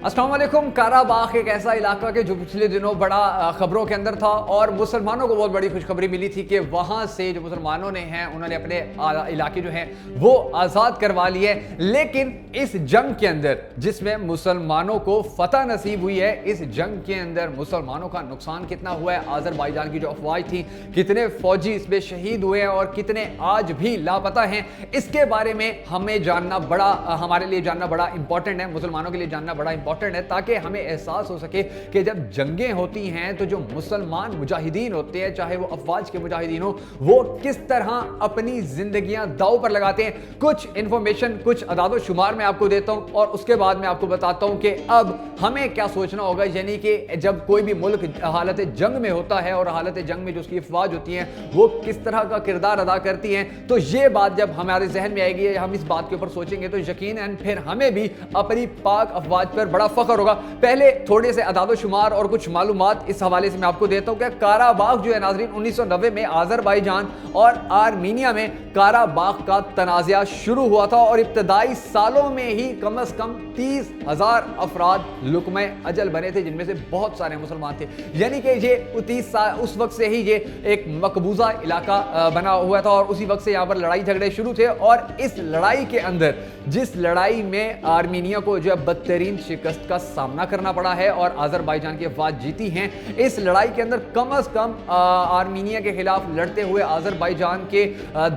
अस्सलाम वालेकुम। काराबाग एक ऐसा इलाका के जो पिछले दिनों बड़ा खबरों के अंदर था और मुसलमानों को बहुत बड़ी खुशखबरी मिली थी कि वहाँ से जो मुसलमानों ने हैं उन्होंने अपने इलाके जो हैं वो आज़ाद करवा लिए। लेकिन इस जंग के अंदर जिसमें मुसलमानों को फतह नसीब हुई है, इस जंग के अंदर मुसलमानों का नुकसान कितना हुआ है, आज़रबाईजान की जो अफवाज थी, कितने फौजी इसमें शहीद हुए हैं और कितने आज भी लापता हैं, इसके बारे में हमें जानना हमारे लिए जानना बड़ा इंपॉर्टेंट है, मुसलमानों के लिए जानना बड़ा इंपॉर्टेंट है, ताकि हमें एहसास हो सके कि जब जंगें होती हैं तो जो मुसलमान मुजाहिदीन होते हैं, चाहे वो अफवाज के मुजाहिदीन हो, वो किस तरह अपनी जिंदगियां दांव पर लगाते हैं। कुछ इंफॉर्मेशन, कुछ अदाद शुमार मैं आपको देता हूं और उसके बाद मैं आपको बताता हूं कि अब हमें क्या सोचना होगा। यानी कि जब कोई भी मुल्क हालत जंग में होता है और हालत जंग में जो उसकी अफवाज होती हैं वो किस तरह का किरदार अदा करती हैं, तो ये बात जब हमारे जहन में आएगी, हम इस बात के ऊपर सोचेंगे तो यकीनन फिर हमें भी अपनी पाक अफवाज पर बड़ा फख्र होगा। पहले थोड़े से अदाद शुमार और कुछ मालूमात इस हवाले से मैं आपको देता हूं कि काराबाग जो है नाजरीन, 1990 में आज़रबाईजान और आर्मीनिया में काराबाग का तनाज़ा शुरू हुआ था और इब्तदाई सालों में ही कम अज कम 30,000 अफराद लुकमे अजल बने थे, जिनमें से बहुत सारे मुसलमान थे। यानी कि ये उस वक्त से ही ये एक मकबूजा इलाका बना हुआ था और उसी वक्त से यहाँ पर लड़ाई झगड़े शुरू थे। और इस लड़ाई के अंदर, जिस लड़ाई में आर्मीनिया को जो है बदतरीन शिकस्त का सामना करना पड़ा है और आज़रबाईजान की अफवाज जीती हैं, इस लड़ाई के अंदर कम अज कम आर्मीनिया के खिलाफ लड़ते हुए आज़रबाईजान के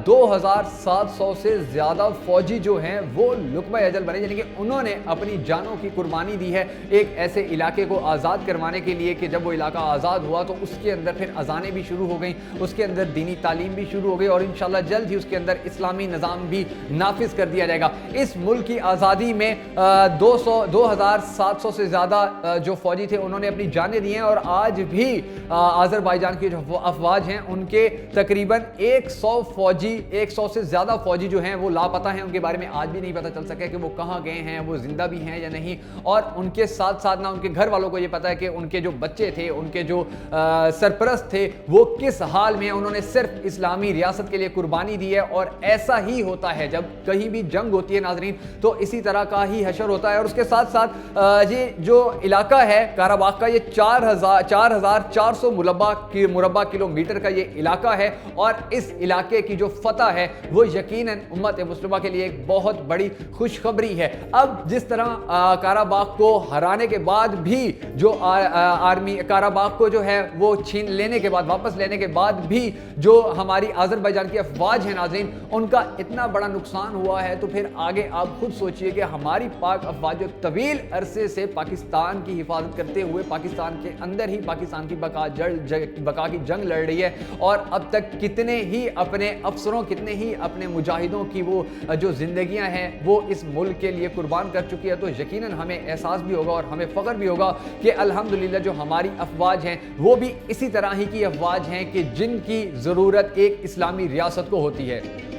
2700 से ज्यादा फौजी जो हैं वो लुकमा अजल बने। यानी कि उन्होंने अपनी जानों की कुर्बानी दी है एक ऐसे इलाके को आज़ाद करवाने के लिए कि जब वो इलाका आज़ाद हुआ तो उसके अंदर फिर अजानें भी शुरू हो गई, उसके अंदर दीनी तालीम भी शुरू हो गई और इंशाल्लाह जल्द ही उसके अंदर इस्लामी निज़ाम भी नाफिज कर दिया जाएगा। इस मुल्क की आज़ादी में 2700 से ज़्यादा जो फौजी थे उन्होंने अपनी जानें दी हैं और आज भी आज़रबाईजान की जो अफवाज हैं उनके तकरीबन 100 से ज़्यादा फौजी जो हैं वो लापता हैं। उनके बारे में आज भी नहीं पता चल सका कि वो कहाँ गए हैं, वो जिंदा भी हैं या नहीं। और उनके साथ साथ ना उनके घर वालों को ये पता है कि उनके जो बच्चे थे, उनके जो सरपरस्त थे, वो किस हाल में हैं। उन्होंने सिर्फ इस्लामी रियासत के लिए कुर्बानी दी है और ऐसा ही होता है जब कहीं भी जंग होती है नाजरीन, तो इसी तरह का ही हशर होता है। और उसके साथ साथ ये जो इलाका है काराबाग का, ये 4400 मुरब्बा किलोमीटर का ये इलाका है और इस इलाके की जो फतह है वो यकीनन उम्मत मुस्लिमा के लिए एक बहुत बड़ी खुशखबरी है। अब जिस तरह काराबाग को हराने के बाद भी जो आर्मी काराबाग को जो है वो छीन लेने के बाद, वापस लेने के बाद भी जो हमारी आज़रबाईजान की अफवाज है नाज़रीन, उनका इतना बड़ा नुकसान हुआ है, तो फिर आगे आप खुद सोचिए कि हमारी पाक अफवाज जो तवील अरसे से पाकिस्तान की हिफाजत करते हुए पाकिस्तान के अंदर ही पाकिस्तान की बका की जंग लड़ रही है और अब तक कितने ही अपने अफसरों, कितने ही अपने मुजाहिदों की वो जो जिंदगियां हैं वो इस मुल्क के लिए कुर्बान कर चुकी है। तो यकीनन हमें एहसास भी होगा और हमें फ़ख्र भी होगा कि अल्हम्दुलिल्लाह जो हमारी अफवाज हैं वो भी इसी तरह ही की अफवाज हैं कि जिनकी ज़रूरत एक इस्लामी रियासत को होती है।